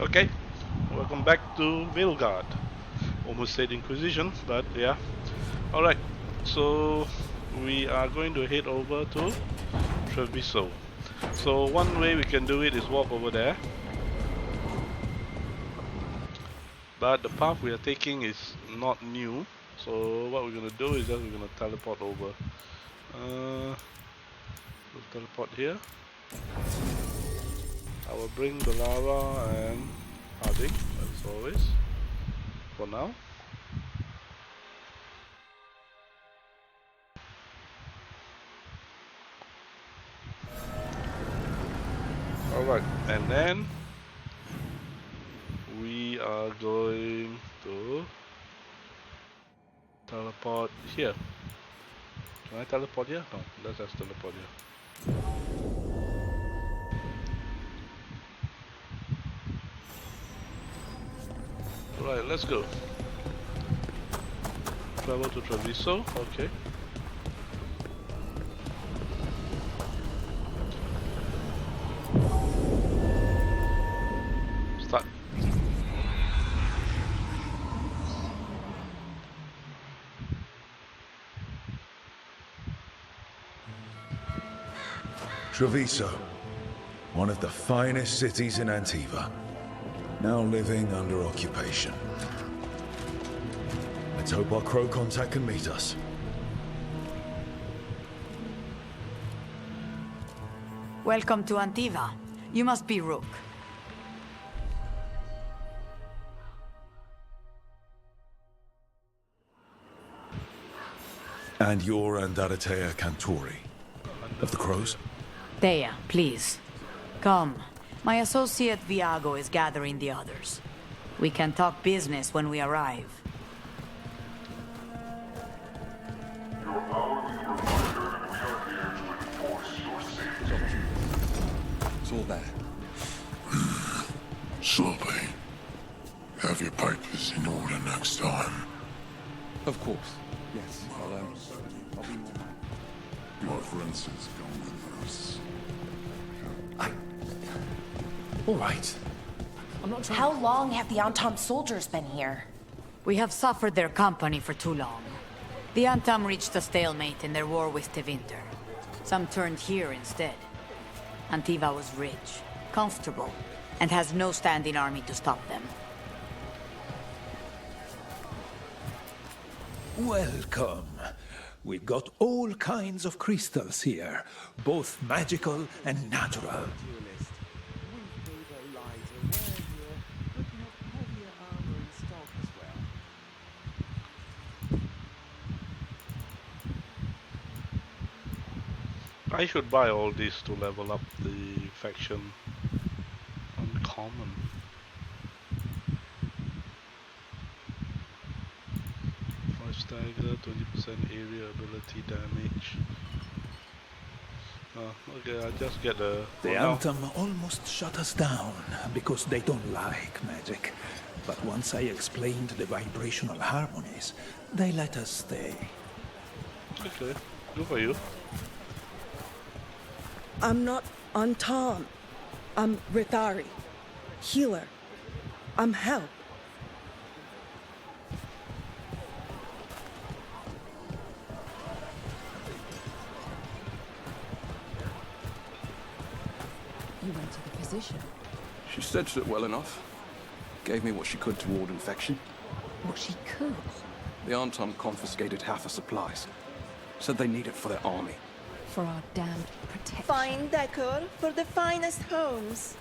Okay, welcome back to Veilguard. Almost said Inquisition, but yeah. Alright, so we are going to head over to Treviso. So one way we can do it is walk over there. But the path we are taking is not new. So what we're gonna do is just we're gonna teleport over. We'll teleport here. I will bring the lava and Harding, as always, for now. Alright, and then we are going to teleport here. Can I teleport here? No, let's just teleport here. Alright, let's go. Travel to Treviso, okay. Start. Treviso, one of the finest cities in Antiva, now living under occupation. Let's hope our crow contact can meet us. Welcome to Antiva. You must be Rook. And you're Andaratea Cantori, of the Crows? Thea, please. Come. My associate Viago is gathering the others. We can talk business when we arrive. Your hourly reminder that we are here to enforce your safety. It's all there. Slowly. Have your papers in order next time. Of course. Yes, I'll be more. Your friends is gone with us. All right. I'm not trying. How long have the Antom soldiers been here? We have suffered their company for too long. The Antam reached a stalemate in their war with Tevinter. Some turned here instead. Antiva was rich, comfortable, and has no standing army to stop them. Welcome. We've got all kinds of crystals here, both magical and natural. I should buy all these to level up the faction uncommon. Stagger, 20% area ability damage. Okay, I'll just get the... The Antom almost shut us down because they don't like magic. But once I explained the vibrational harmonies, they let us stay. Okay, good for you. I'm not Antam. I'm Rithari. Healer. I'm help. You went to the physician. She stitched it well enough. Gave me what she could to ward infection. What she could. The Antom confiscated half her supplies. Said they need it for their army. For our damned protection. Fine decor for the finest homes.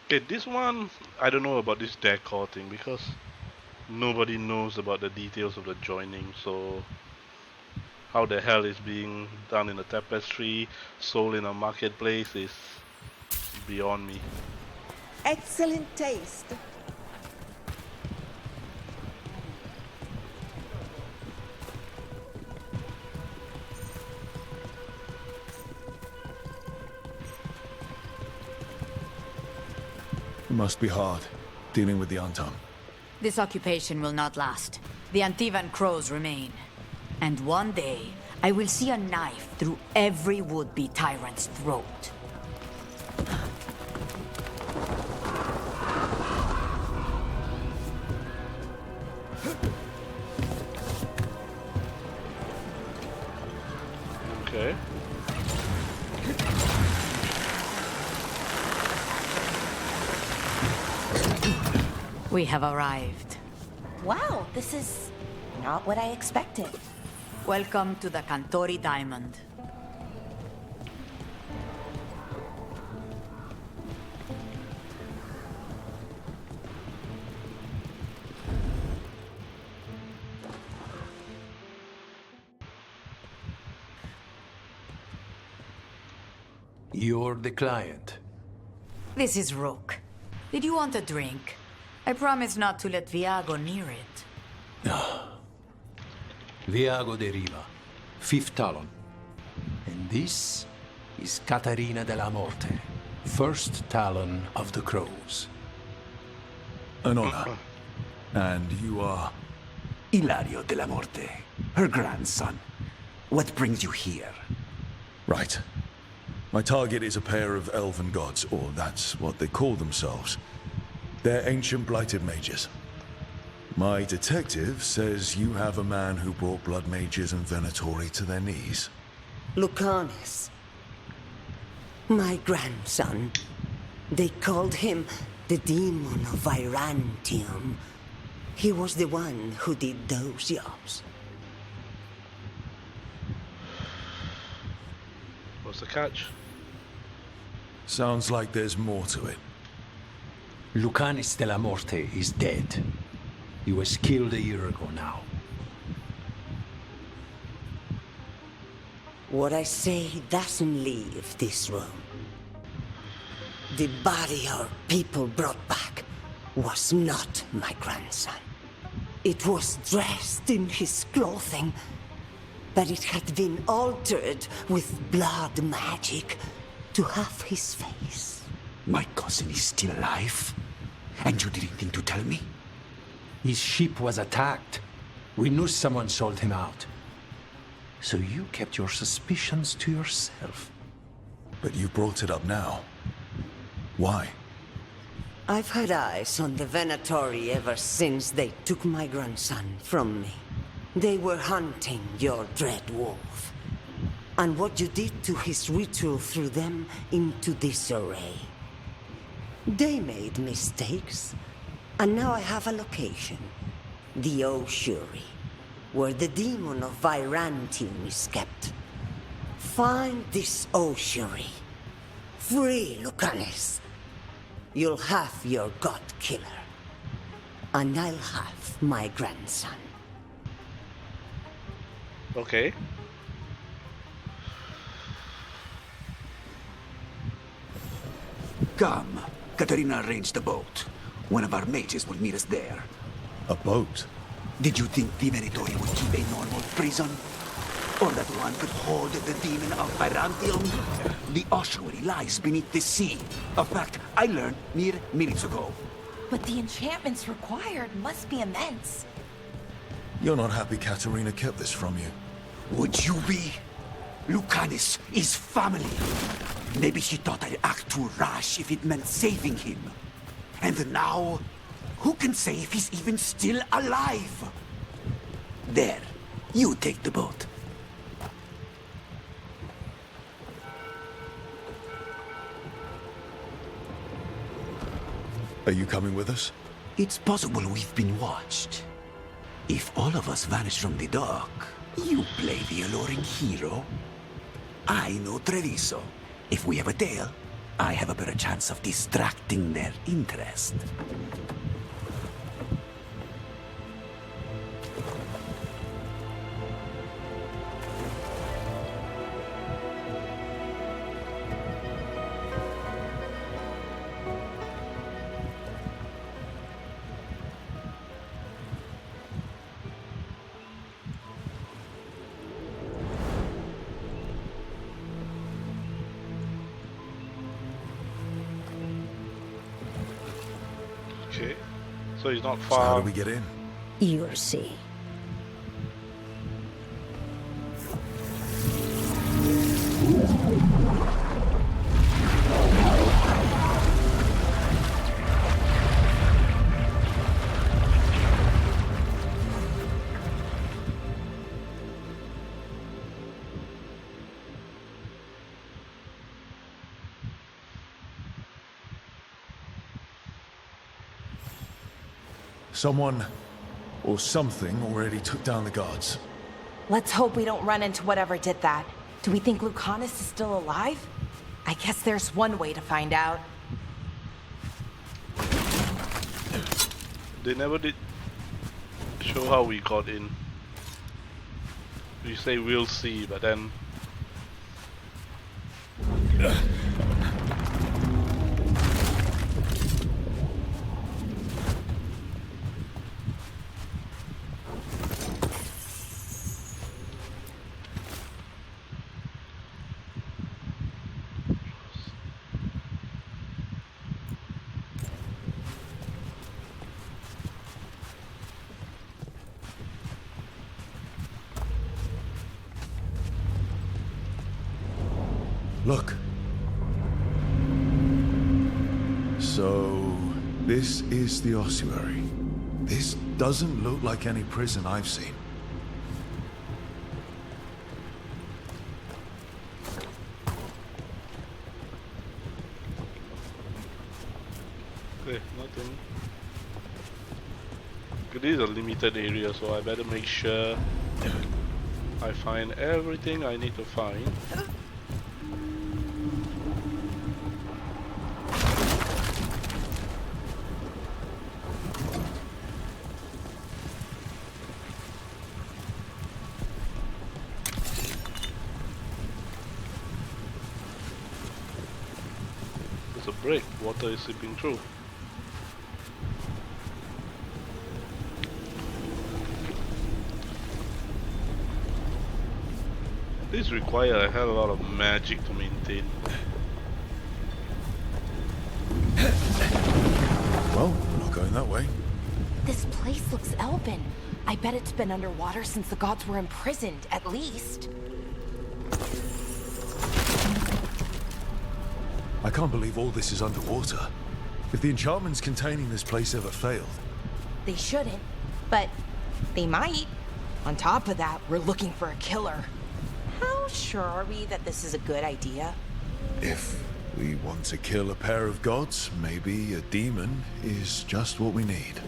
Okay, this one, I don't know about this decor thing because nobody knows about the details of the joining, so how the hell is being done in a tapestry, sold in a marketplace is beyond me. excellent taste. It must be hard, dealing with the Antam. This occupation will not last. The Antivan Crows remain. And one day, I will see a knife through every would-be tyrant's throat. Okay. We have arrived. Wow, this is not what I expected. Welcome to the Cantori Diamond. You're the client. This is Rook. Did you want a drink? I promise not to let Viago near it. Viago de Riva, fifth talon. And this is Caterina de la Morte, first talon of the Crows. An honor. And you are? Ilario de la Morte, her grandson. What brings you here? Right. My target is a pair of elven gods, or that's what they call themselves. They're ancient blighted mages. My detective says you have a man who brought blood mages and Venatori to their knees. Lucanus. My grandson. They called him the Demon of Virantium. He was the one who did those jobs. What's the catch? Sounds like there's more to it. Lucanis de la Morte is dead. He was killed a year ago now. What I say doesn't leave this room. The body our people brought back was not my grandson. It was dressed in his clothing, but it had been altered with blood magic to have his face. My cousin is still alive? And you didn't think to tell me? His ship was attacked. We knew someone sold him out. So you kept your suspicions to yourself. But you brought it up now. Why? I've had eyes on the Venatori ever since they took my grandson from me. They were hunting your dread wolf. And what you did to his ritual threw them into disarray. They made mistakes, and now I have a location. The Ossuary, where the demon of Virantium is kept. Find this Ossuary. Free Lucanus. You'll have your god killer. And I'll have my grandson. Okay. Come. Katerina arranged a boat. One of our mages will meet us there. A boat? Did you think the Venatori would keep a normal prison? Or that one could hold the demon of Virantium? The ossuary lies beneath the sea. A fact I learned mere minutes ago. But the enchantments required must be immense. You're not happy Katerina kept this from you. Would you be? Lucanus is family. Maybe she thought I'd act too rash if it meant saving him. And now, who can say if he's even still alive? There, you take the boat. Are you coming with us? It's possible we've been watched. If all of us vanish from the dock, you play the alluring hero. I know Treviso. If we have a tail, I have a better chance of distracting their interest. Okay. So he's not So far. how do we get in? You'll see. Someone or something already took down the guards. Let's hope we don't run into whatever did that. Do we think Lucanus is still alive? I guess there's one way to find out. They never did show how we got in. You say we'll see, but then Look. So, this is the ossuary. This doesn't look like any prison I've seen. okay, nothing. It is a limited area, so I better make sure I find everything I need to find. There's a break, water is seeping through. These require a hell of a lot of magic to maintain. Well, we're not going that way. This place looks elven. I bet it's been underwater since the gods were imprisoned, at least. I can't believe all this is underwater. If the enchantments containing this place ever failed. They shouldn't, but they might. On top of that, we're looking for a killer. How sure are we that this is a good idea? If we want to kill a pair of gods, maybe a demon is just what we need.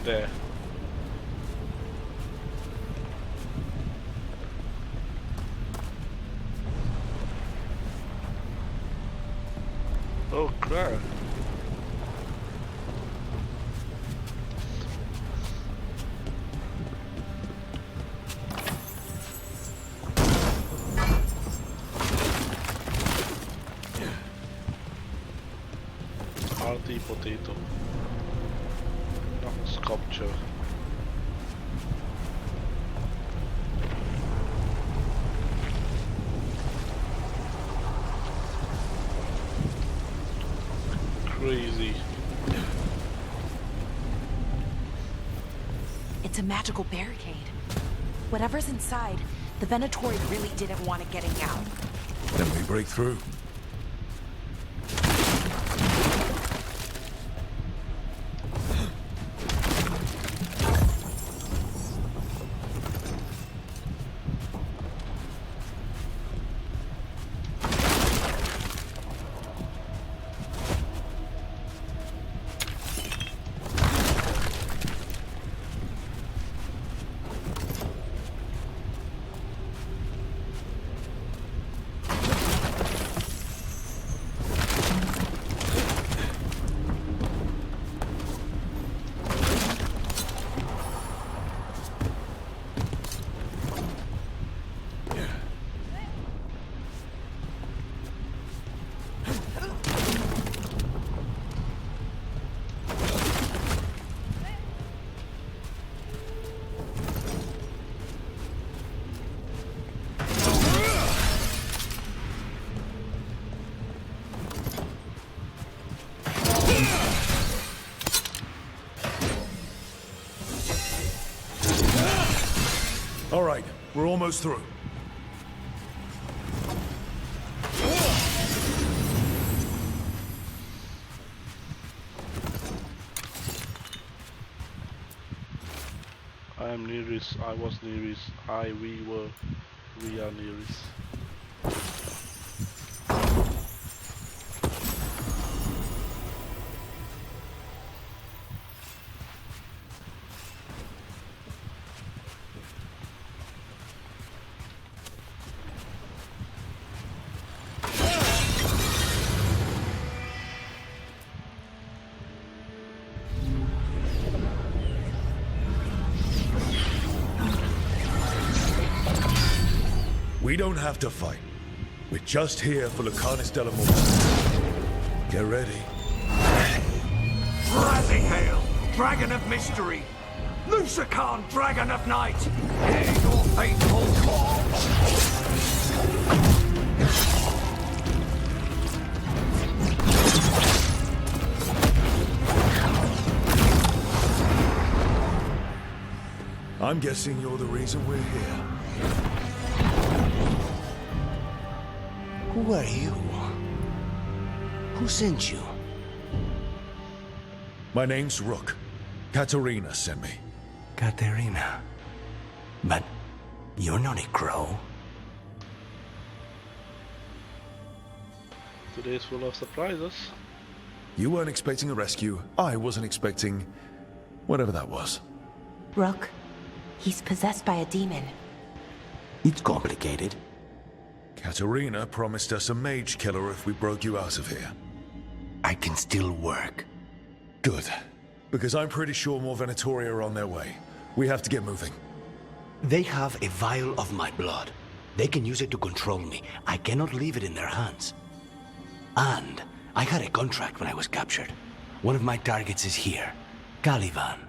There. Oh crap. Hearty potato. Not sculpture. Crazy. It's a magical barricade. Whatever's inside, the Venatori really didn't want it getting out. Then we break through. All right, we're almost through. I am nearest, I was nearest, we are nearest. We don't have to fight. We're just here for Lucanus de la Morte. Get ready. Rising hail, dragon of mystery! Lucican, dragon of night! Hear your faithful call! I'm guessing you're the reason we're here. Who are you? Who sent you? My name's Rook. Katerina sent me. Katerina. But you're not a crow. Today's full of surprises. You weren't expecting a rescue. I wasn't expecting whatever that was. Rook, he's possessed by a demon. It's complicated. Katerina promised us a mage killer if we broke you out of here. I can still work. Good. Because I'm pretty sure more Venatori are on their way. We have to get moving. They have a vial of my blood. They can use it to control me. I cannot leave it in their hands. And I had a contract when I was captured. One of my targets is here. Caliban.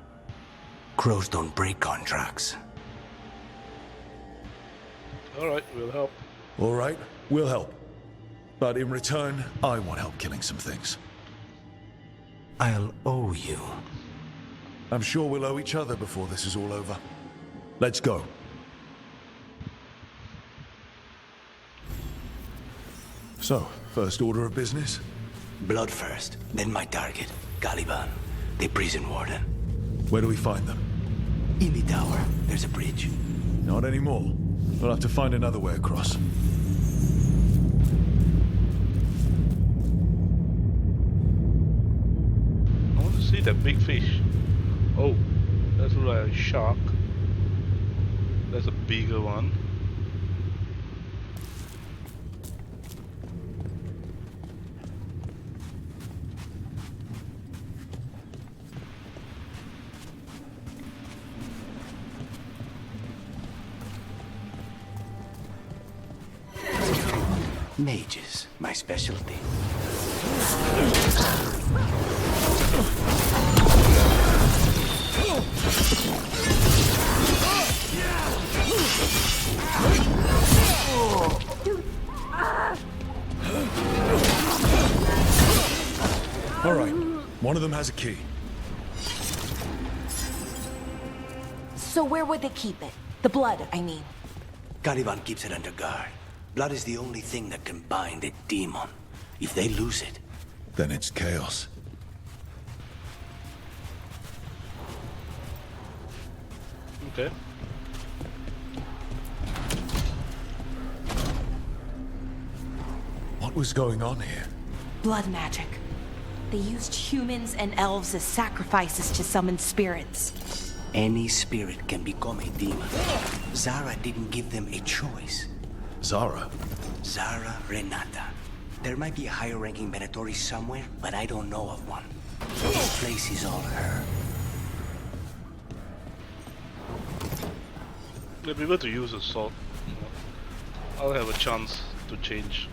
Crows don't break contracts. Alright, we'll help. All right, we'll help. But in return, I want help killing some things. I'll owe you. I'm sure we'll owe each other before this is all over. Let's go. So, first order of business? Blood first, then my target, Caliban, the prison warden. Where do we find them? In the tower, there's a bridge. Not anymore. We'll have to find another way across. I want to see that big fish. Oh, that's like a shark. That's a bigger one. Mages, my specialty. All right, one of them has a key. So where would they keep it? The blood, I mean. Caliban keeps it under guard. Blood is the only thing that can bind a demon. If they lose it, then it's chaos. Okay. What was going on here? Blood magic. They used humans and elves as sacrifices to summon spirits. any spirit can become a demon. Zara didn't give them a choice. Zara? Zara Renata. There might be a higher-ranking Venatori somewhere, but I don't know of one. This place is all her. If we were to use a sword, I'll have a chance to change.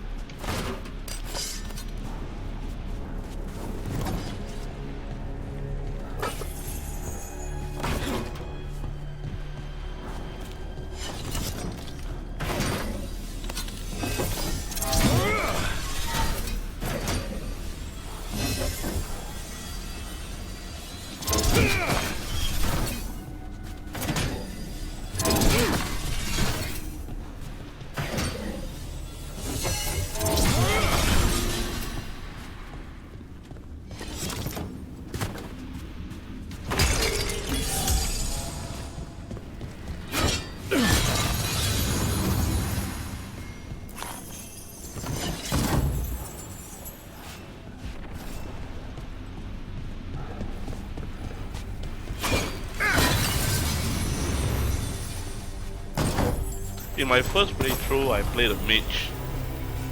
in my first playthrough, I played a mage.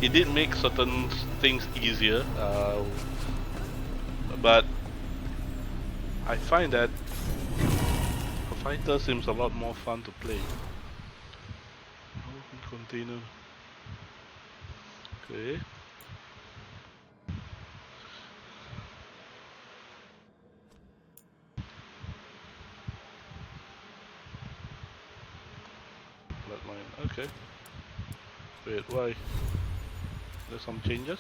It did make certain things easier, but I find that a fighter seems a lot more fun to play. Open container. Okay. Bloodline. Okay. Wait, why? There's some changes.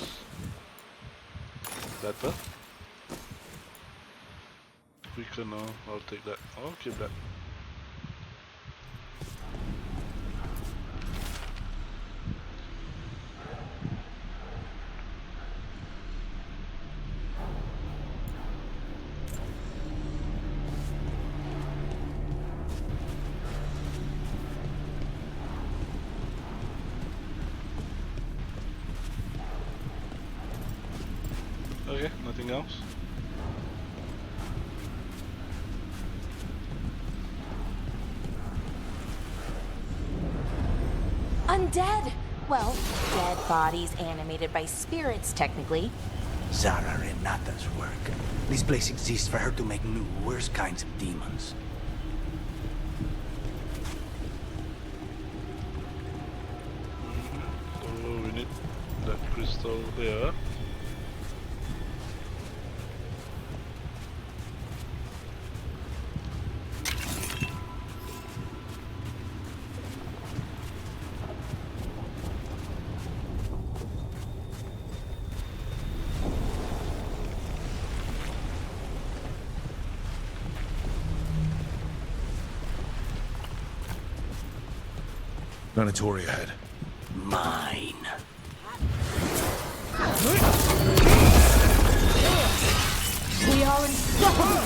Better. We can. I'll take that. I'll keep that. Okay, nothing else. Undead! Well, dead bodies animated by spirits, technically. Zara Renata's work. This place exists for her to make new, worse kinds of demons. So we need that crystal there. Venatori ahead. Mine. We are unstoppable!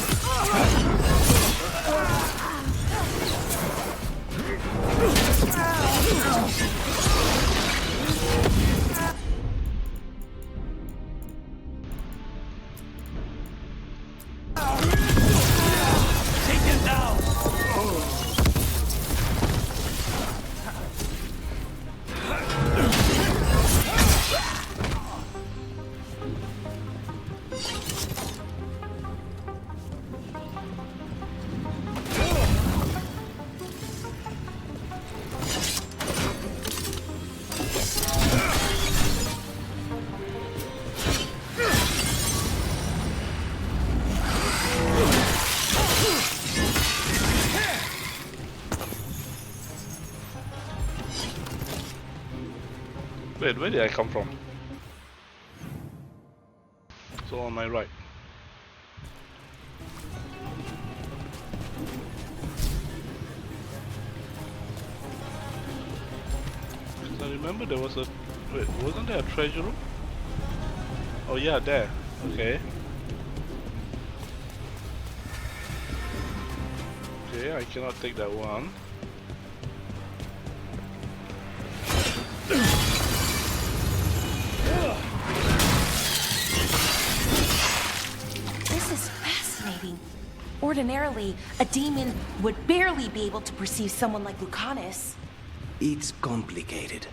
Take him down! Wait, where did I come from? So on my right. Because I remember there was a... Wait, wasn't there a treasure room? Oh yeah, there. Okay. Okay, I cannot take that one. This is fascinating. Ordinarily, a demon would barely be able to perceive someone like Lucanus. It's complicated.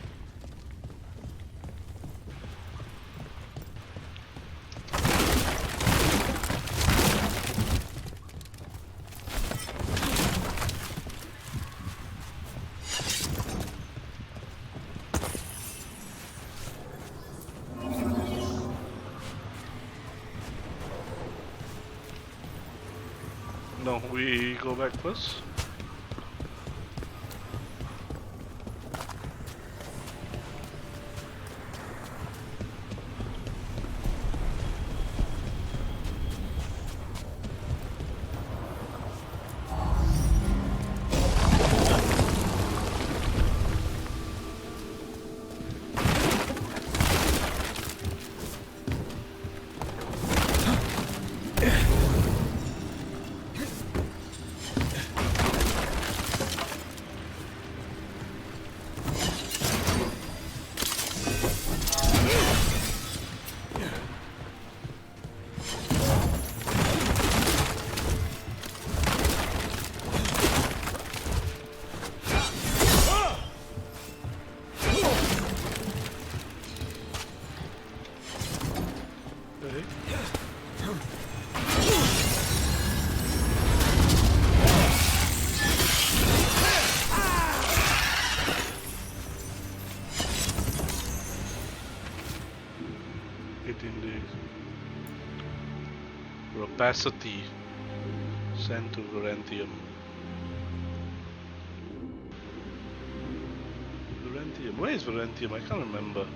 No, we go back first. capacity. Sent to Varantium. Varantium. Where is Varantium? I can't remember.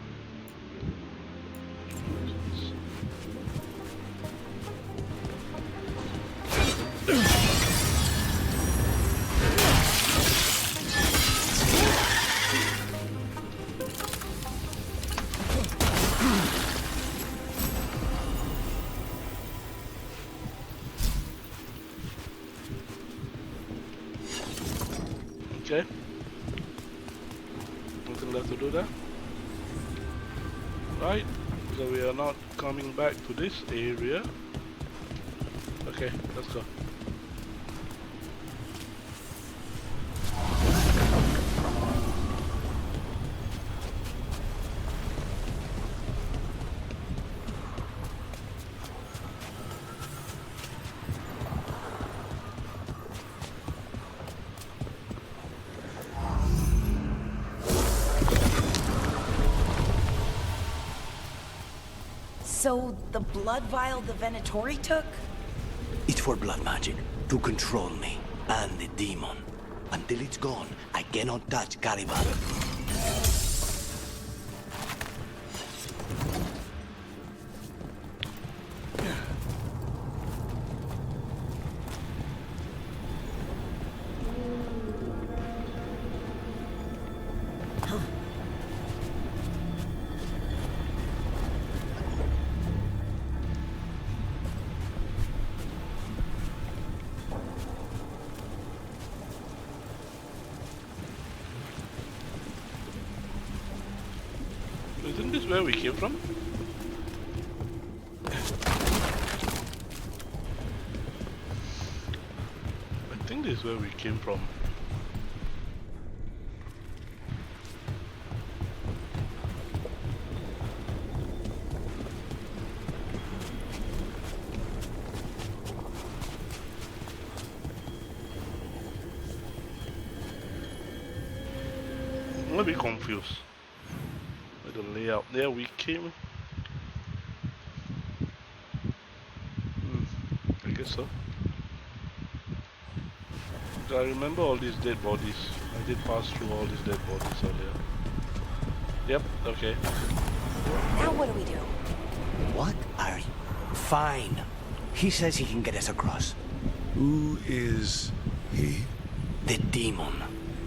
Okay. Nothing left to do there. Right. So we are not coming back to this area. Okay, let's go. So, the blood vial the Venatori took? It's for blood magic, to control me, and the demon. Until it's gone, I cannot touch Caliban. Isn't this where we came from? I think this is where we came from. I'm a bit confused. The layout there we came. I guess so. I remember all these dead bodies. I did pass through all these dead bodies earlier. Yep, okay. Now what do we do? What are you? Fine. He says he can get us across. Who is he? The demon.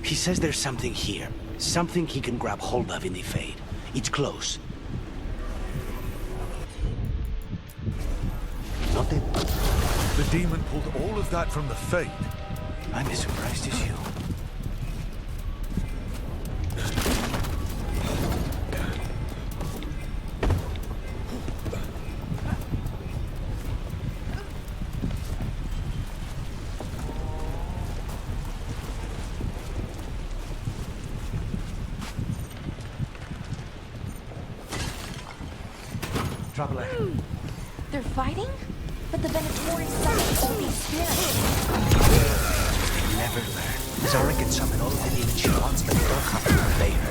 He says there's something here. Something he can grab hold of in the Fade. It's close. Not it. The demon pulled all of that from the Fade. I'm as surprised as you. Traveler. They're fighting? But the Venatori summoned all these spirits. Never learn. Zara can summon all the demons she wants, but they don't have to obey her.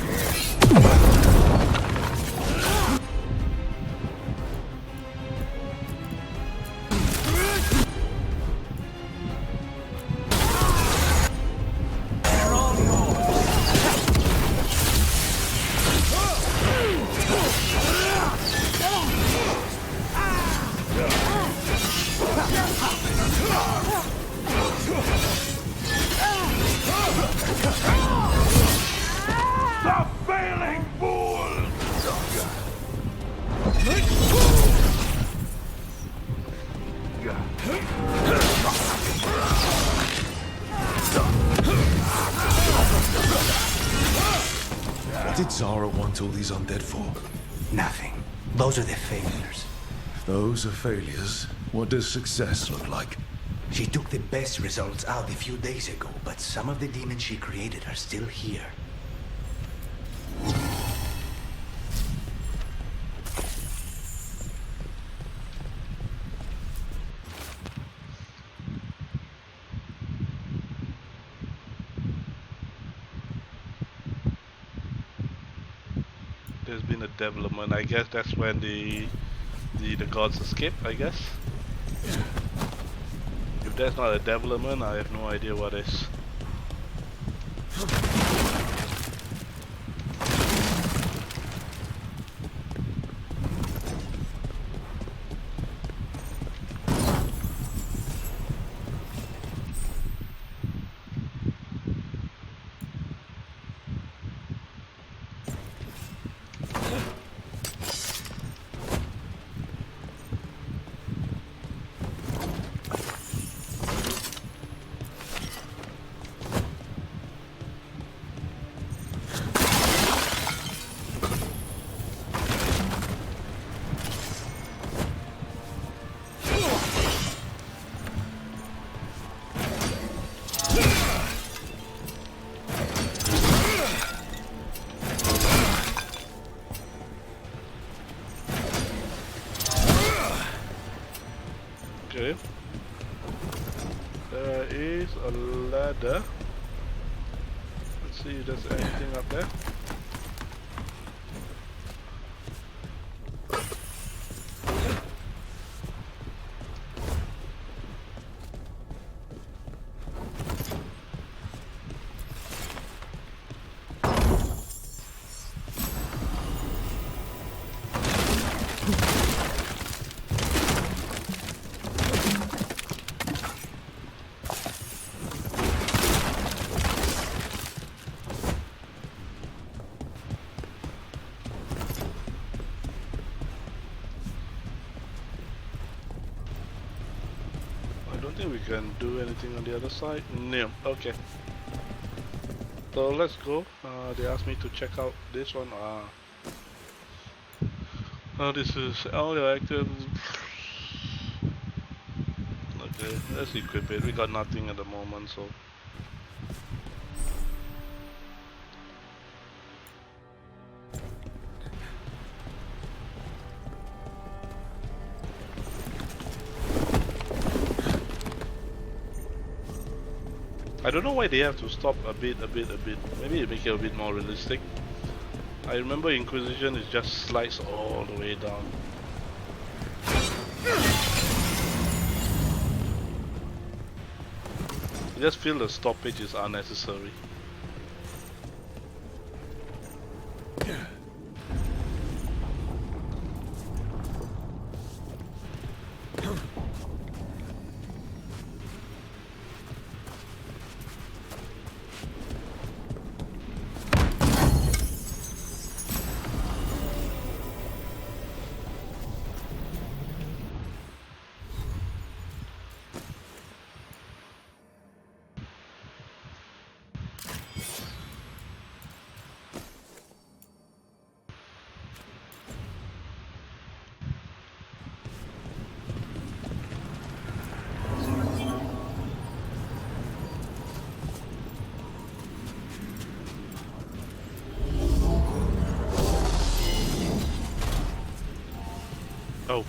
What did Zara want all these undead for? Nothing. Those are the failures. If those are failures, what does success look like? She took the best results out a few days ago, but some of the demons she created are still here. There's been a development. I guess that's when the gods escape, I guess. that's not a development, I have no idea what is. Okay. There is a ladder. Let's see if there's anything up there. I don't think we can do anything on the other side. No. Okay. So let's go. They asked me to check out this one. This is all active. Okay, let's equip it. We got nothing at the moment, so. I don't know why they have to stop a bit. Maybe make it a bit more realistic. I remember Inquisition is just slides all the way down. I just feel the stoppage is unnecessary. Oh.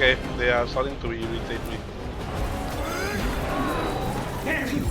Okay, they are starting to irritate me. There you go.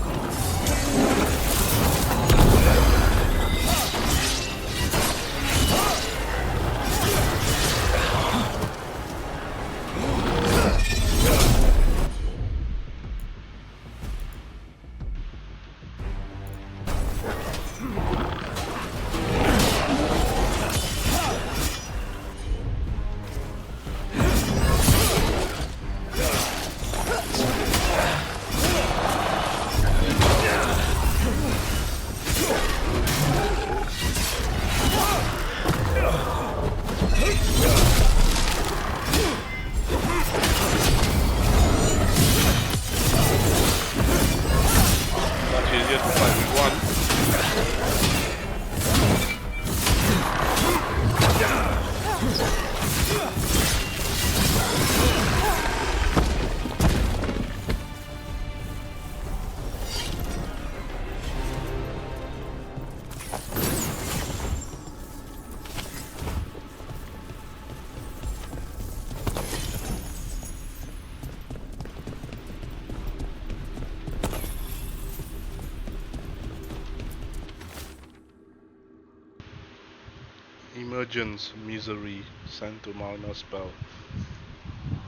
Emergence Misery sent to Mana spell.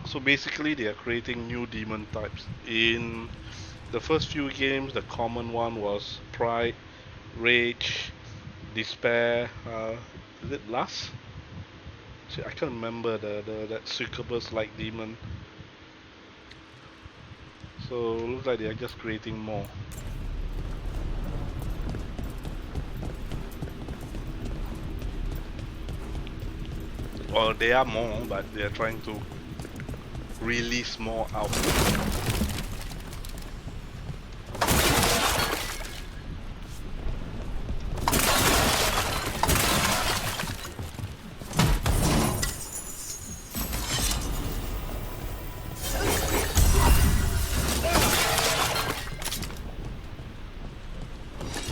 So basically they are creating new demon types. In the first few games, the common one was Pride, Rage, Despair, is it Lust? See, I can't remember that succubus-like demon. So looks like they are just creating more. Or they are more, but they are trying to release more out.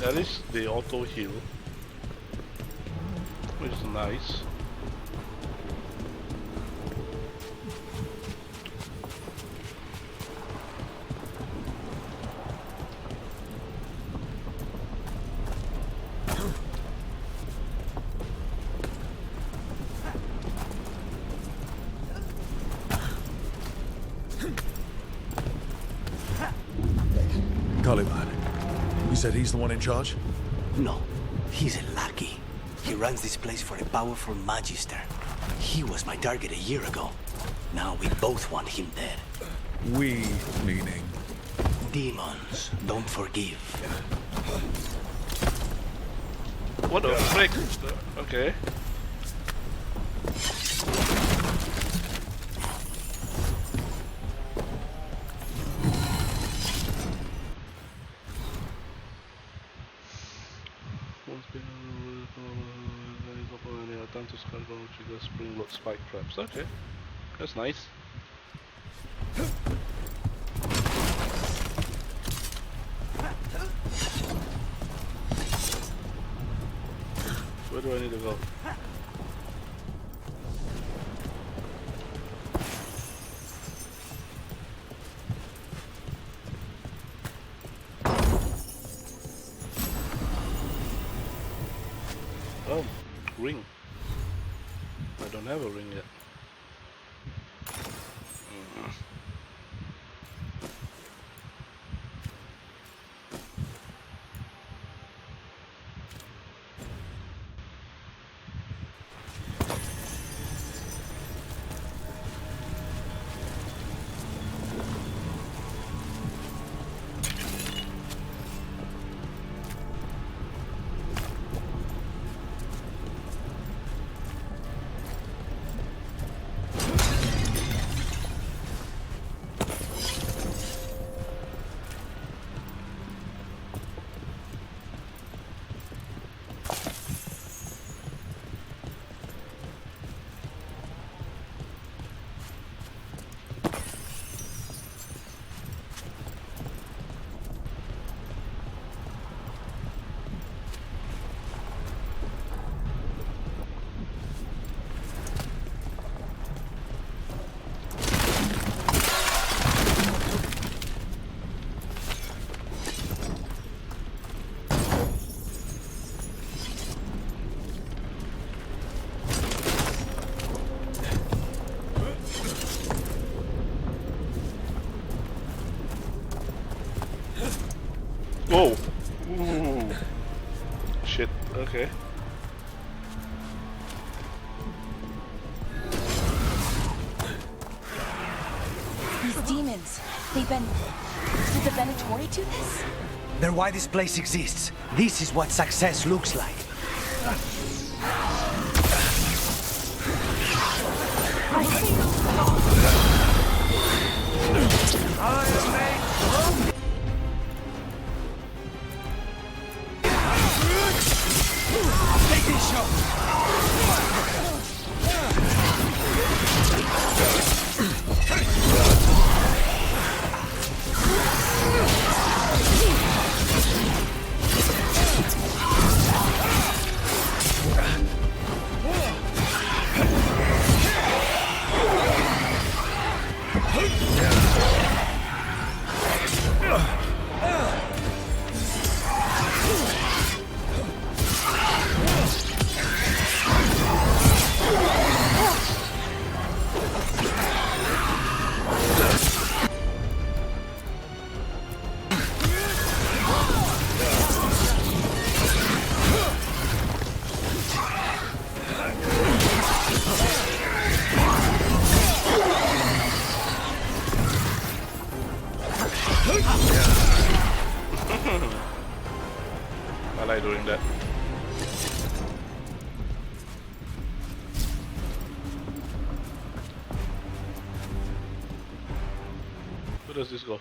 At least they auto heal, which is nice. Caliban. You said he's the one in charge? No, he's a lackey. He runs this place for a powerful magister. He was my target a year ago. Now we both want him dead. We, meaning? Demons don't forgive. What the frick? Okay. Time to scar going to trigger springload spike traps. Okay, that's nice. Where do I need to go? Oh, ring. I don't have a ring yet. Whoa! Ooh. Shit, okay. These demons, they've been... Did the Venatori do this? They're why this place exists. This is what success looks like. Take this shot! does this go?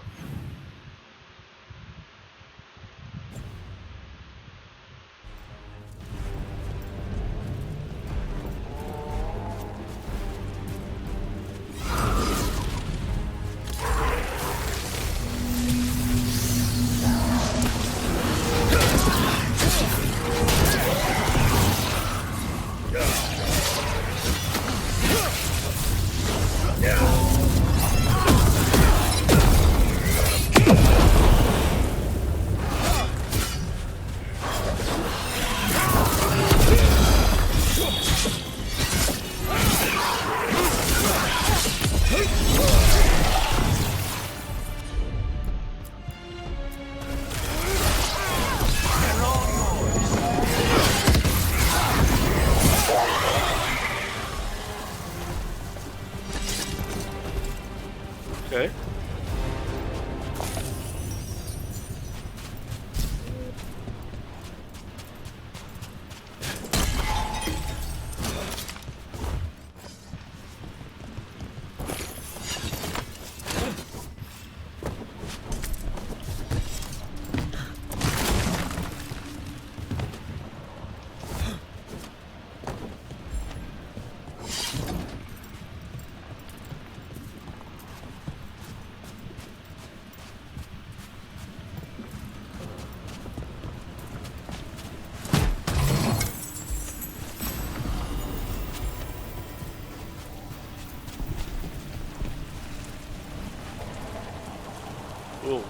Okay. Oh.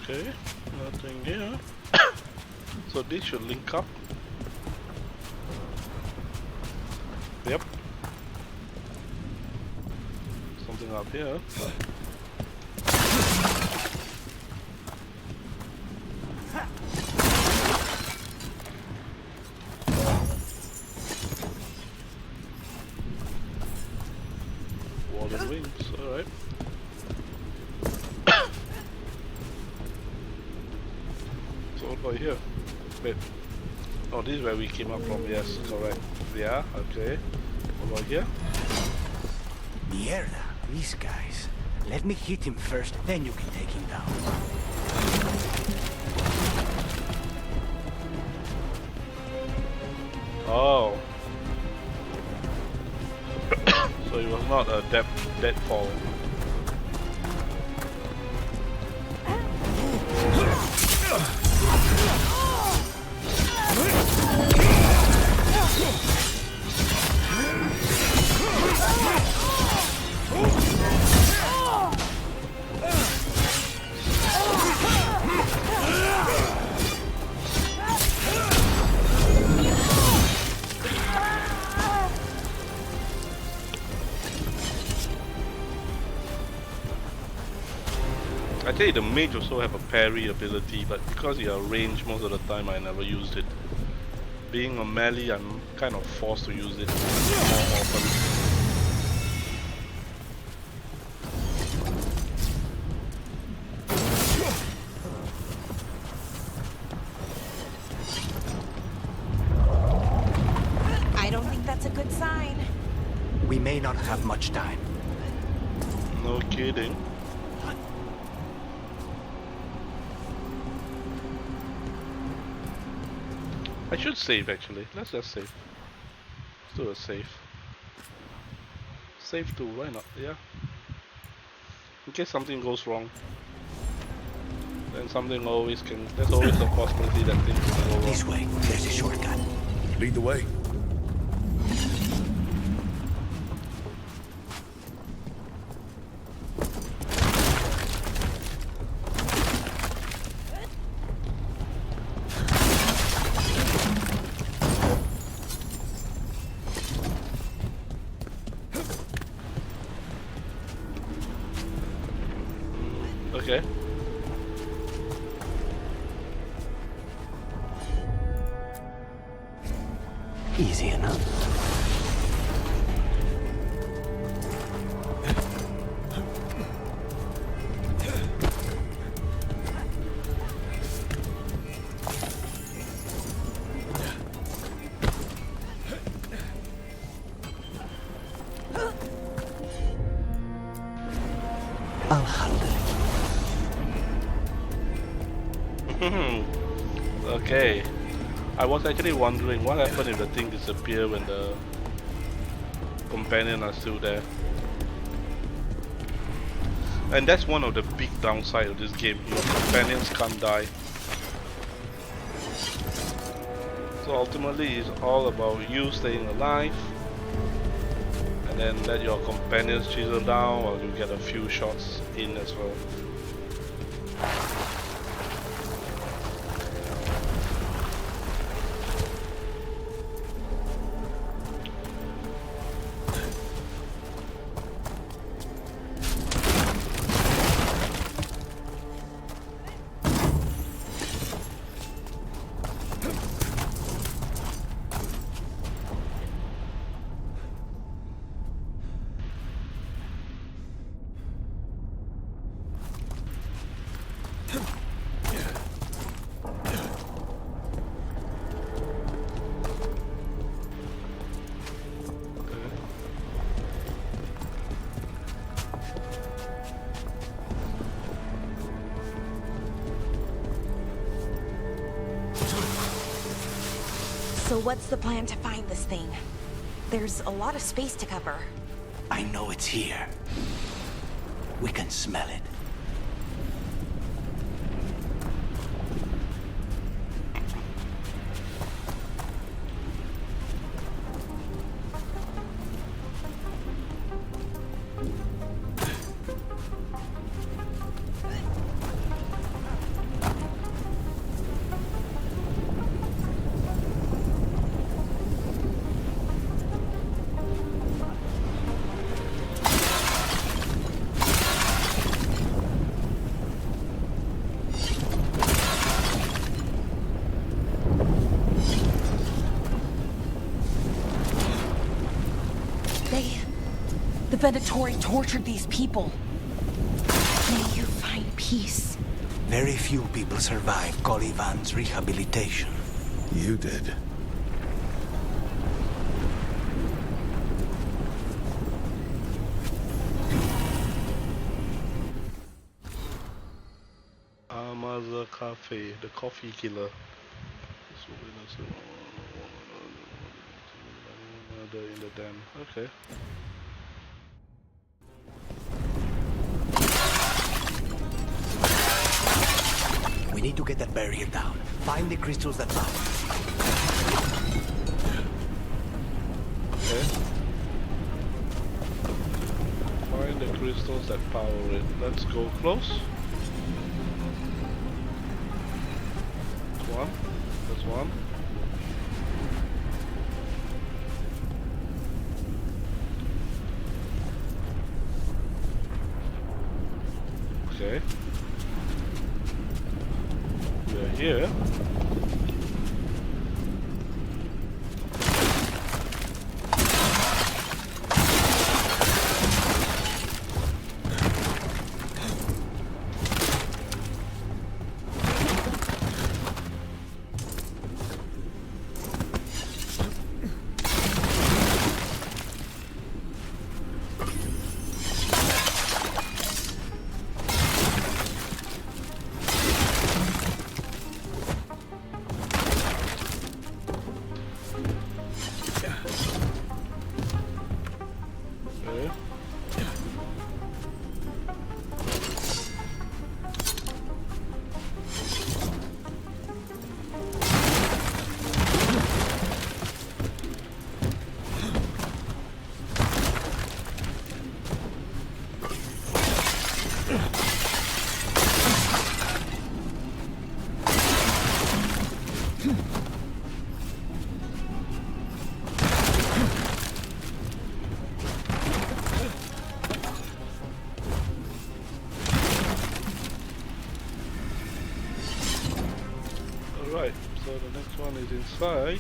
Okay, nothing here. So this should link up. Yep. Something up here. Wall and wings, alright. So what about here? Wait. Oh, this is where we came up from, yes, correct. Yeah, okay. What about here? Mierda, these guys. Let me hit him first, then you can take him down. Oh. So it was not a dead fall. I tell you, the mage also have a parry ability, but because you are ranged most of the time, I never used it. Being a melee, I'm kind of forced to use it more often. I don't think that's a good sign. We may not have much time. No kidding. I should save actually. Let's just save. Let's do a save. Save too, why not? Yeah. In case something goes wrong. Then something always can. There's always a possibility that things can go wrong. This way, there's a shortcut. Lead the way. Okay. Easy enough. I'll handle it. Okay. I was actually wondering what happened if the thing disappears when the companions are still there. And that's one of the big downside of this game. Your companions can't die. So ultimately it's all about you staying alive. And then let your companions chisel down while you get a few shots in as well. So what's the plan to find this thing? There's a lot of space to cover. I know it's here. We can smell it. The Venatori tortured these people. May you find peace. Very few people survive Colivan's rehabilitation. You did. Amaza Cafe, the coffee killer. In the dam. Okay. We need to get that barrier down. Find the crystals that power. Okay. Find the crystals that power it. Let's go close. That's one. That's one. Okay. We're here. Alright, so the next one is inside.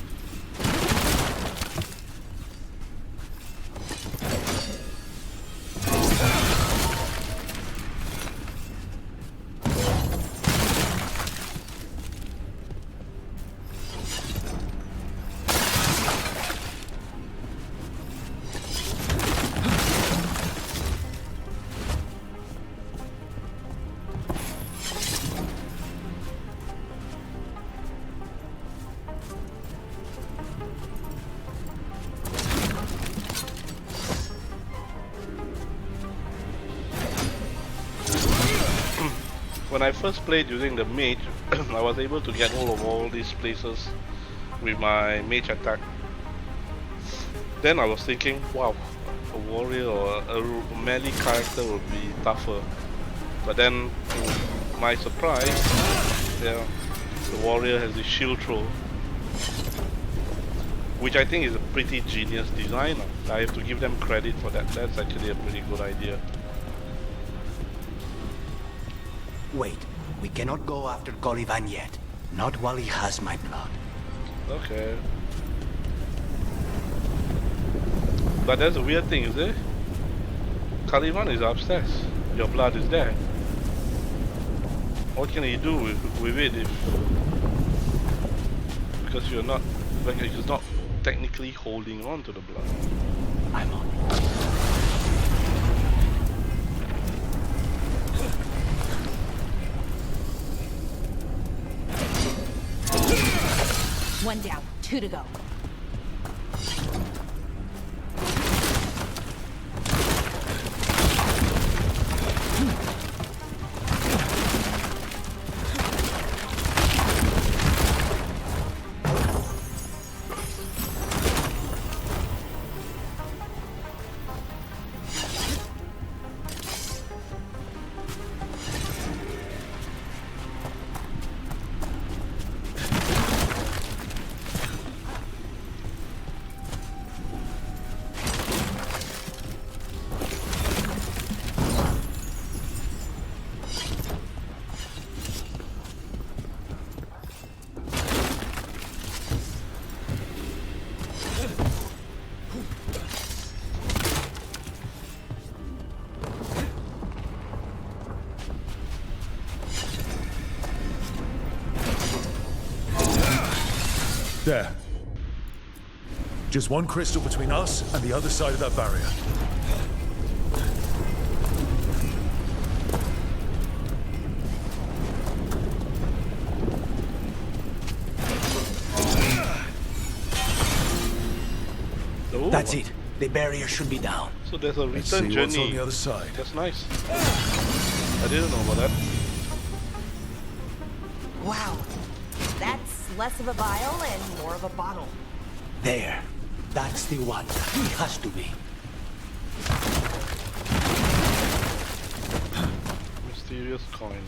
when I first played using the mage, I was able to get hold of all these places with my mage attack. Then I was thinking, wow, a warrior or a melee character would be tougher. But then, to my surprise, yeah, the warrior has the shield throw, which I think is a pretty genius design. I have to give them credit for that. That's actually a pretty good idea. Wait, we cannot go after Caliban yet. Not while he has my blood. Okay. But that's a weird thing, is it? Caliban is upstairs. Your blood is there. What can he do with it if... Because you're not... Like, he's not technically holding on to the blood. I'm on. One down, 2 to go. There. Just one crystal between us and the other side of that barrier. That's it. The barrier should be down. So there's a Let's see return what's journey. on the other side. That's nice. I didn't know about that. Wow. That's less of a vial and more of a bottle. There. That's the one. He has to be. Mysterious coin.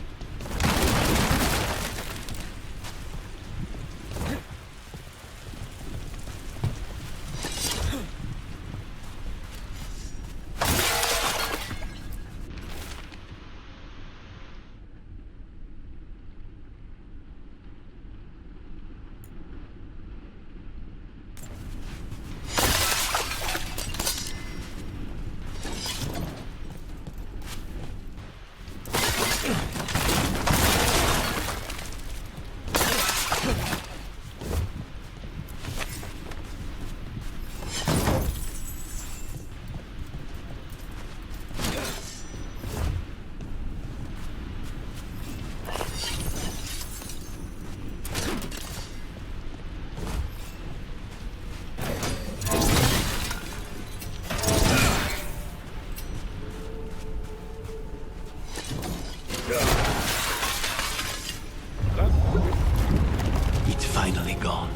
It's finally gone.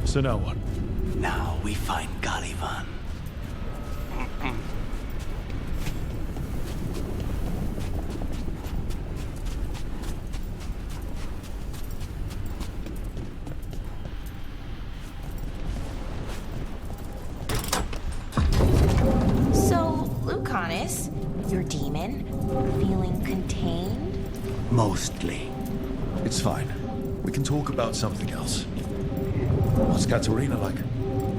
So now what? Now we find Caliban. So, Lucanus, your demon, feeling contained? Mostly. It's fine. We can talk about something else. What's Katerina like?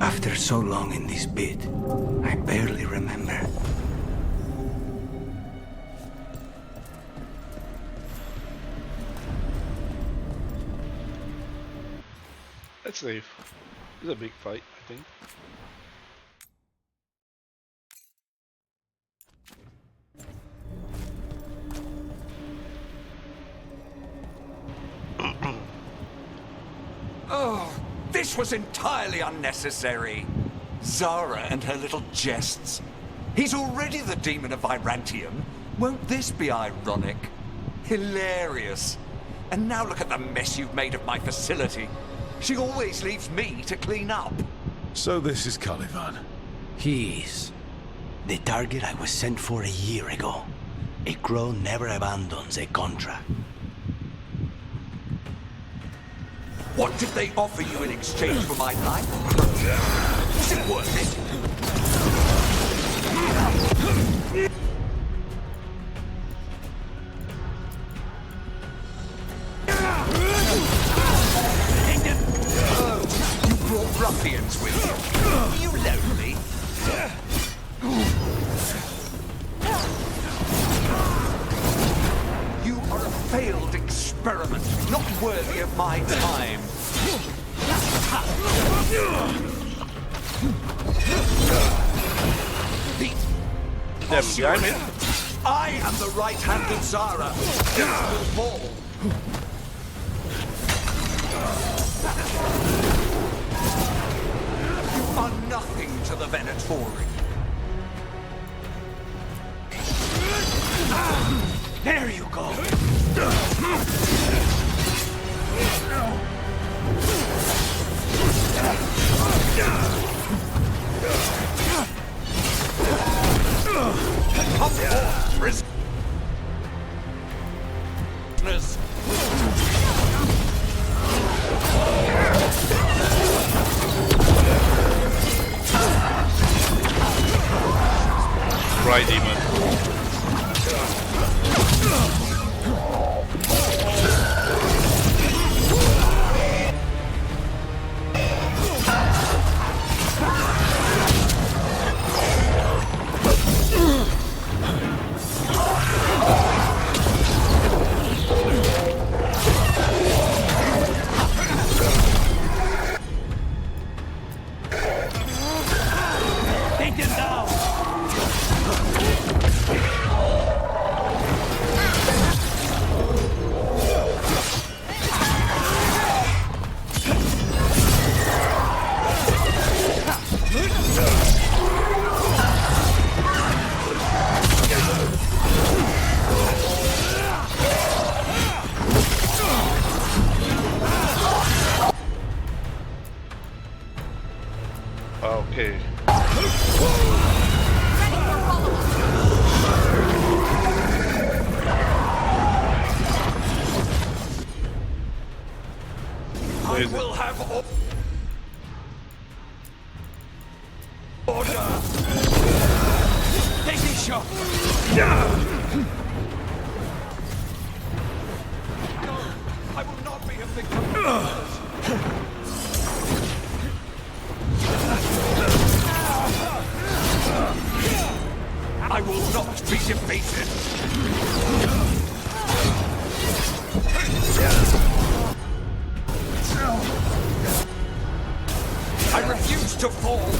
After so long in this pit, I barely remember. That's safe. It's a big fight, I think. Oh, this was entirely unnecessary. Zara and her little jests. He's already the demon of Virantium. Won't this be ironic? Hilarious. And now look at the mess you've made of my facility. She always leaves me to clean up. So this is Caliban. He is the target I was sent for a year ago. A crow never abandons a contract. What did they offer you in exchange for my life? Was it worth it? You brought ruffians with you. Are you lonely? You are a failed experiment, not worthy of my time. Damn, I am the right-handed Zara. You will fall. You are nothing to the Venatori. There you go! Come forth, prisoners! Right, demon. Take them down! Okay. I will have order. Take this shot! I will not be a victim. I will not be defeated. I refuse to fall.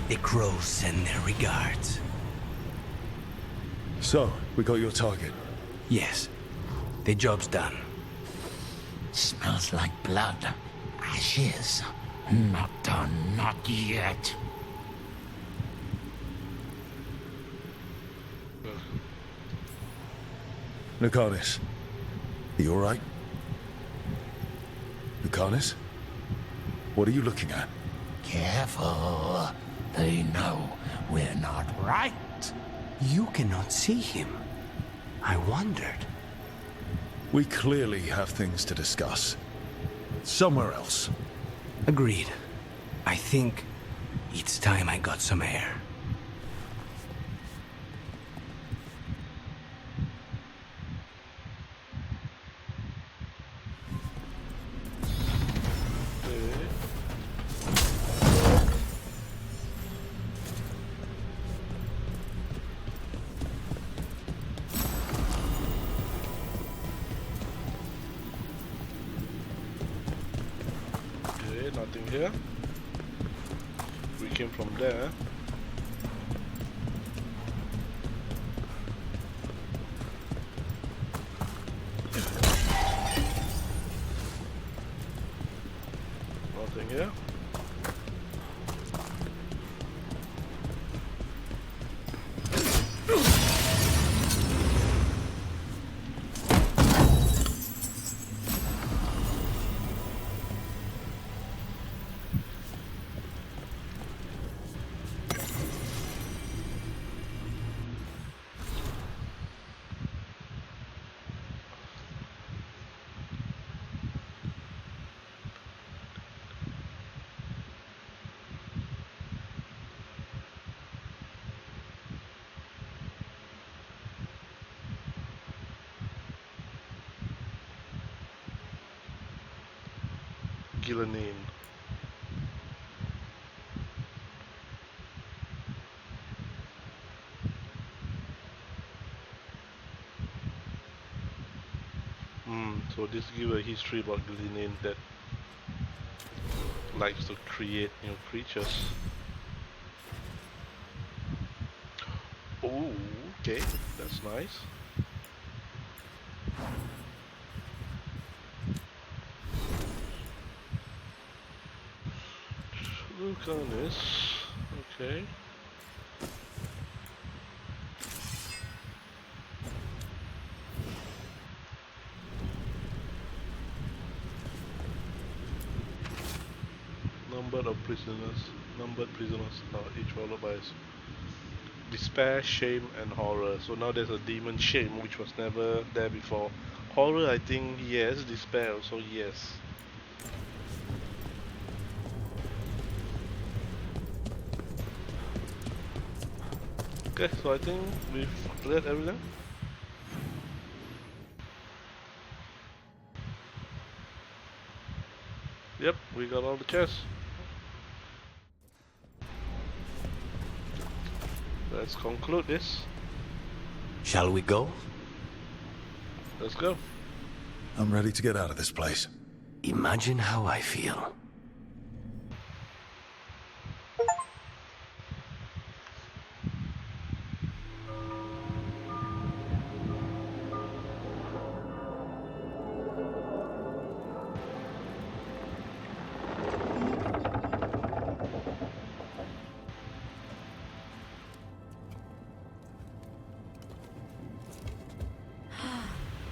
The crows send their regards. So, we got your target. Yes. The job's done. Smells like blood. Ashes. Not done, not yet. Lucanus. You alright? Lucanus? What are you looking at? Careful. They know we're not right. You cannot see him. I wondered. We clearly have things to discuss. Somewhere else. Agreed. I think it's time I got some air. Okay, nothing here. We came from there. Nothing here. Gillenine. So this gives a history about Gillenine that likes to create new creatures. Oh, okay, that's nice. Look on this. Okay. Numbered prisoners are each followed by despair, shame, and horror. So now there's a demon shame, which was never there before. Horror, I think yes. Despair also yes. Okay, so I think we've cleared everything. Yep, we got all the chests. Let's conclude this. Shall we go? Let's go. I'm ready to get out of this place. Imagine how I feel.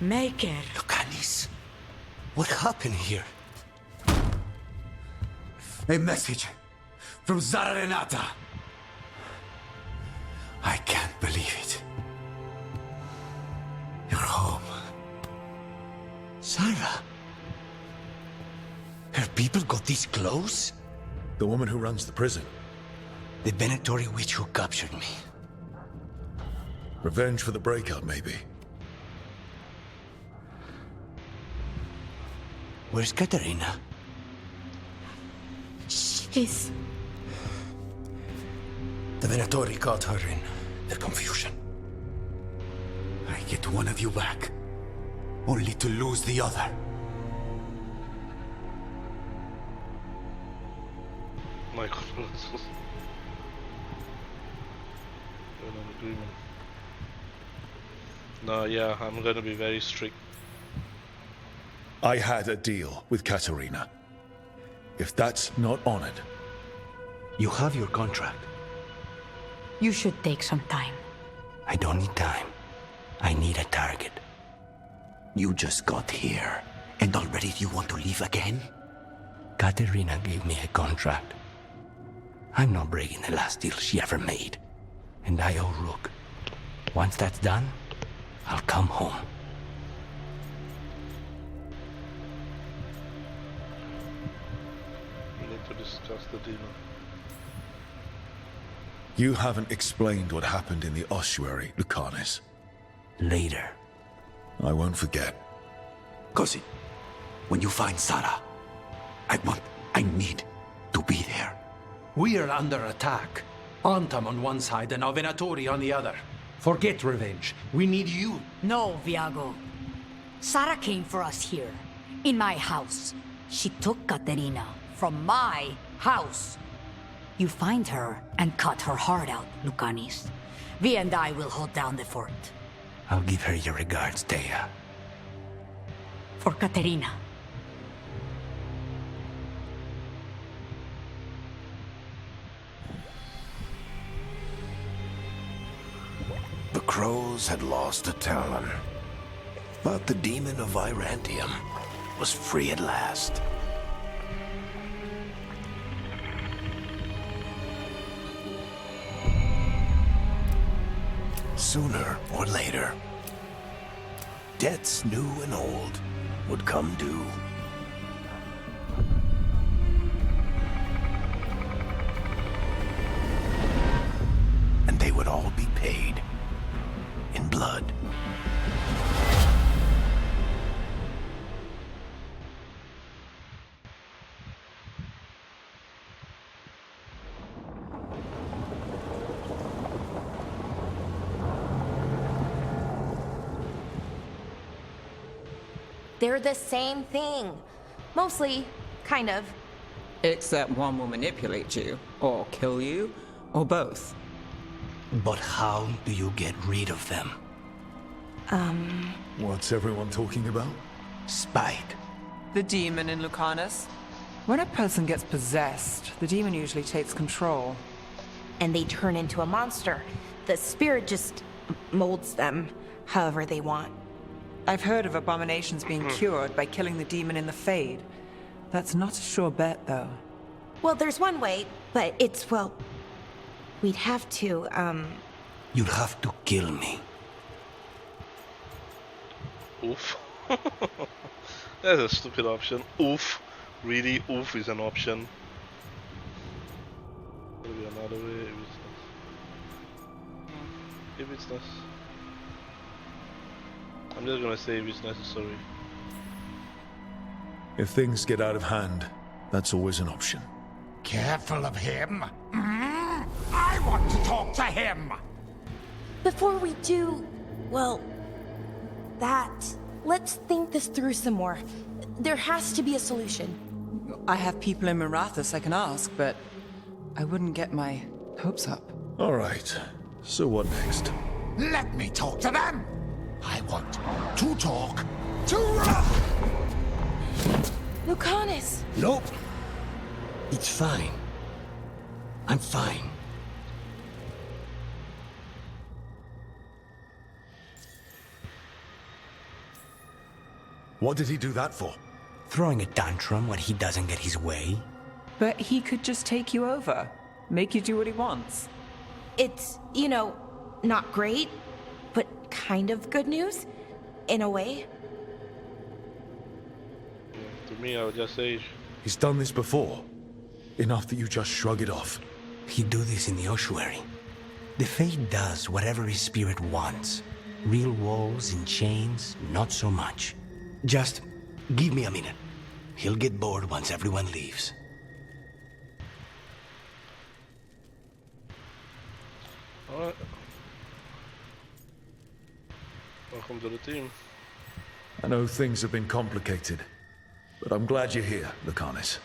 Maker. Lucanis, What happened here? a message from Zara Renata. I can't believe it. You're home. Sarah? Her people got this close? The woman who runs the prison. The Venatori witch who captured me. Revenge for the breakout, maybe. Where's Katerina? She's... The Venatori caught her in their confusion. I get one of you back, only to lose the other. My condolences. We're in agreement. No, yeah, I'm gonna be very strict. I had a deal with Katerina. If that's not honored... You have your contract. You should take some time. I don't need time. I need a target. You just got here, and already you want to leave again? Katerina gave me a contract. I'm not breaking the last deal she ever made. And I owe Rook. Once that's done, I'll come home. We need to discuss the demon. You haven't explained what happened in the ossuary, Lucanus. Later. I won't forget. Cousin, when you find Sarah, I need to be there. We are under attack. Antam on one side and Venatori on the other. Forget revenge. We need you. No, Viago. Sarah came for us here, in my house. She took Caterina from my house. You find her and cut her heart out, Lucanis. Vi and I will hold down the fort. I'll give her your regards, Thea. For Caterina. The Crows had lost a Talon, but the demon of Irantium was free at last. Sooner or later, debts new and old would come due. And they would all be paid in blood. They're the same thing. Mostly, kind of. Except one will manipulate you, or kill you, or both. But how do you get rid of them? What's everyone talking about? Spite. The demon in Lucanus. When a person gets possessed, the demon usually takes control. And they turn into a monster. The spirit just molds them however they want. I've heard of abominations being cured by killing the demon in the Fade. That's not a sure bet, though. Well, there's one way, but it's, well... We'd have to, You'd have to kill me. Oof. That's a stupid option. Oof. Really, oof is an option. There'll be another way if it's necessary. I'm just gonna say if it's necessary. If things get out of hand, that's always an option. Careful of him. I want to talk to him. Before we do, well, that, let's think this through some more. There has to be a solution. I have people in Marathas I can ask, but I wouldn't get my hopes up. All right. So what next? Let me talk to them. I want to talk to Lucanus! Nope. It's fine. I'm fine. What did he do that for? Throwing a tantrum when he doesn't get his way. But he could just take you over. Make you do what he wants. It's, you know, not great, but kind of good news, in a way. To me, I would just say... He's done this before. Enough that you just shrug it off. He'd do this in the ossuary. The Fate does whatever his spirit wants. Real walls and chains, not so much. Just give me a minute. He'll get bored once everyone leaves. Alright. Welcome to the team. I know things have been complicated, but I'm glad you're here, Lucanus.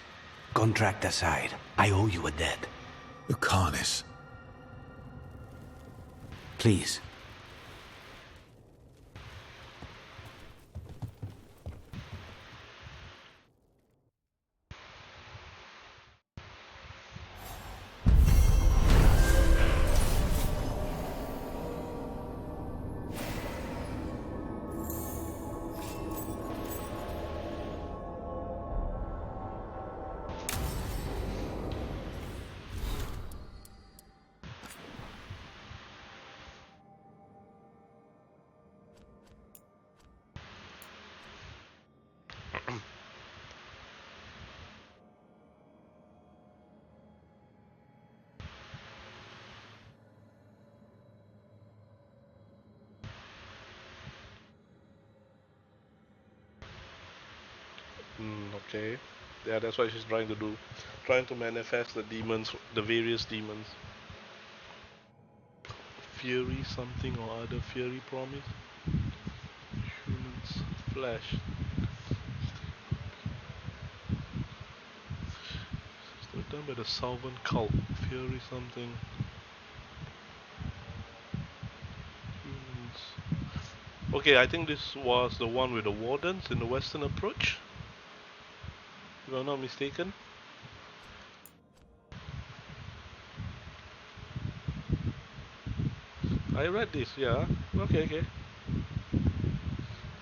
Contract aside, I owe you a debt. Lucanus. Please. Okay. Yeah, that's what she's trying to do. Trying to manifest the demons, the various demons. Fury something or other, Fury promise. Humans, flesh. Still done by the Southern cult. Fury something. Humans. Okay, I think this was the one with the wardens in the western approach. If I'm not mistaken. I read this, yeah. Okay, okay.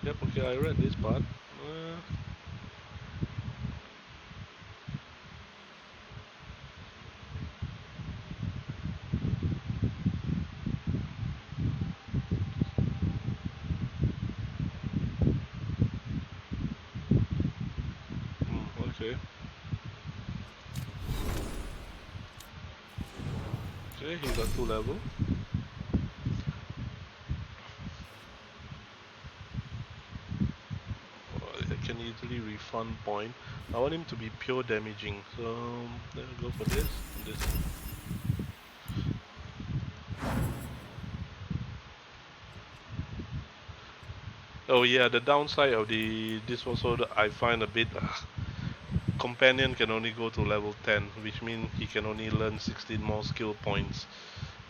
Yep, okay, I read this part. Okay. Okay, he got 2 level. I can easily refund point. I want him to be pure damaging, so let's go for this. This. Oh yeah, the downside of this also I find a bit. Companion can only go to level 10, which means he can only learn 16 more skill points.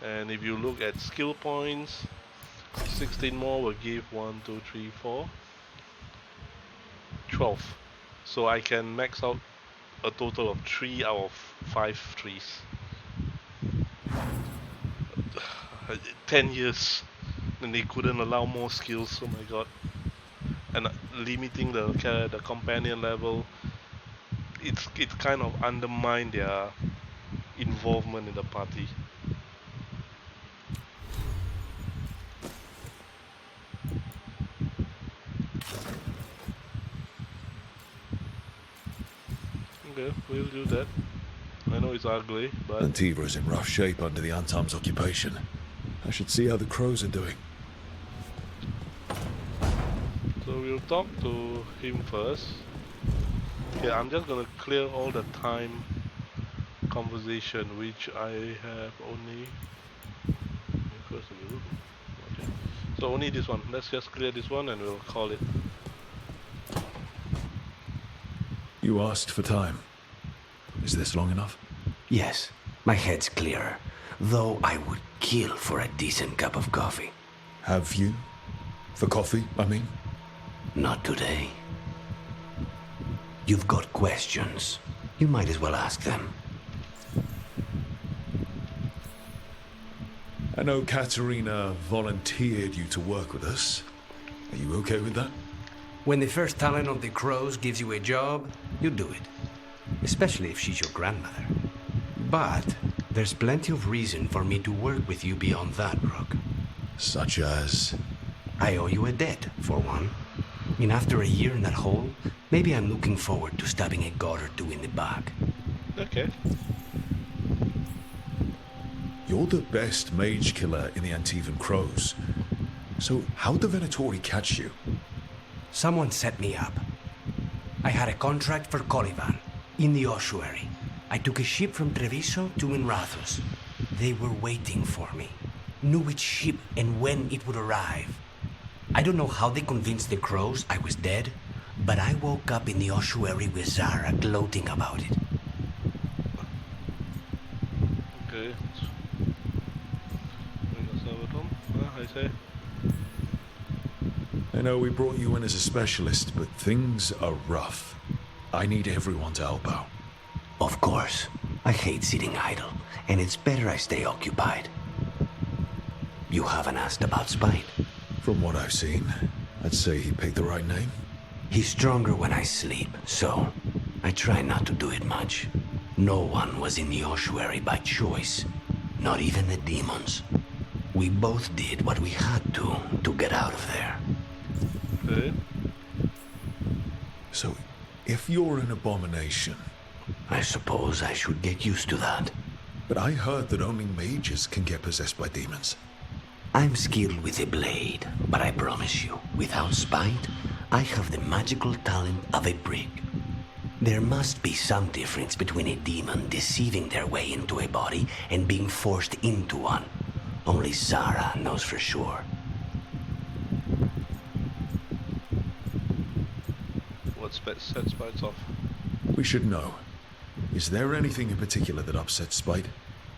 And if you look at skill points, 16 more will give 1, 2, 3, 4, 12. So I can max out a total of 3 out of 5 trees. 10 years, and they couldn't allow more skills. Oh my god! And limiting the companion level, it's kind of undermined their involvement in the party. Okay, we'll do that. I know it's ugly, but Antiva is in rough shape under the Antam's occupation. I should see how the Crows are doing. so we'll talk to him first. Okay, I'm just gonna clear all the time conversation, which I have only. Okay. So only this one. Let's just clear this one and we'll call it. You asked for time. Is this long enough? Yes, my head's clearer. Though I would kill for a decent cup of coffee. Have you? For coffee, I mean? Not today. You've got questions. You might as well ask them. I know Katerina volunteered you to work with us. Are you okay with that? When the first talent of the Crows gives you a job, you do it. Especially if she's your grandmother. But there's plenty of reason for me to work with you beyond that, Rook. Such as? I owe you a debt, for one. And after a year in that hole, maybe I'm looking forward to stabbing a god or two in the back. Okay. You're the best mage killer in the Antivan Crows. So how'd the Venatori catch you? Someone set me up. I had a contract for Colivan, in the ossuary. I took a ship from Treviso to Minrathus. They were waiting for me. Knew which ship and when it would arrive. I don't know how they convinced the Crows I was dead, but I woke up in the ossuary with Zara gloating about it. Okay. I say. I know we brought you in as a specialist, but things are rough. I need everyone to help out. Of course. I hate sitting idle, and it's better I stay occupied. You haven't asked about Spite. From what I've seen, I'd say he picked the right name. He's stronger when I sleep, so I try not to do it much. No one was in the ossuary by choice, not even the demons. We both did what we had to get out of there. Okay. So, if you're an abomination... I suppose I should get used to that. But I heard that only mages can get possessed by demons. I'm skilled with a blade, but I promise you, without Spite, I have the magical talent of a brick. There must be some difference between a demon deceiving their way into a body and being forced into one. Only Zara knows for sure. What sets Spites off? We should know. Is there anything in particular that upsets Spite?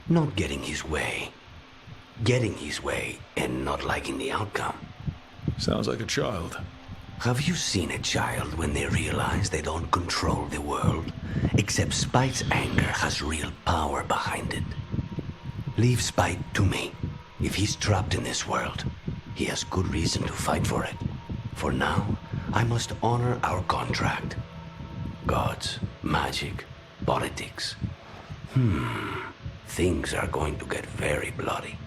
Not getting his way. Getting his way and not liking the outcome. Sounds like a child. Have you seen a child when they realize they don't control the world? Except Spite's anger has real power behind it. Leave Spite to me. If he's trapped in this world, he has good reason to fight for it. For now, I must honor our contract. Gods, magic, politics. Things are going to get very bloody.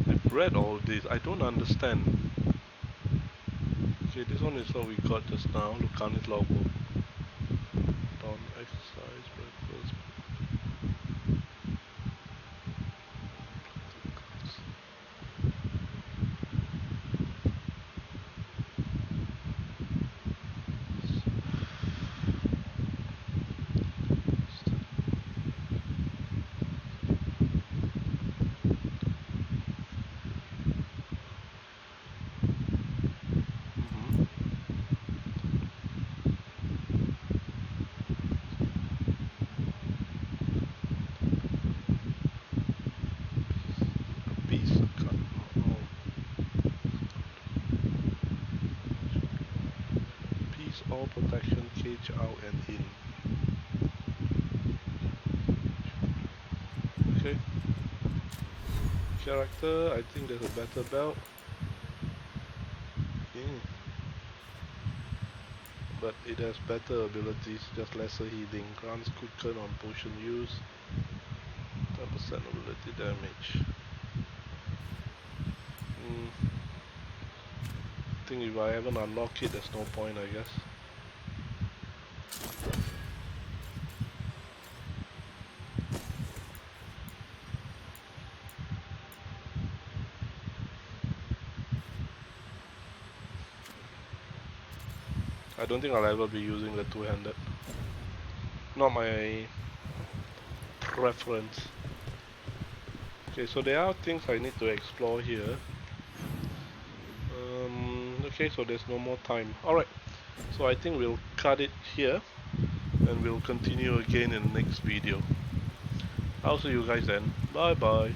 I've read all this. I don't understand. Okay, this one is what we got just now. Lucanis logbook. Dawn exercise, breakfast. All protection, cage out and in. Okay. Character, I think there's a better belt. But it has better abilities, just lesser healing. Grants quicker on potion use. 10% ability damage. I think if I haven't unlocked it, there's no point, I guess. I don't think I'll ever be using the two-handed. Not my preference. Okay, so there are things I need to explore here. Okay, so there's no more time. Alright, so I think we'll cut it here and we'll continue again in the next video. I'll see you guys then. Bye bye.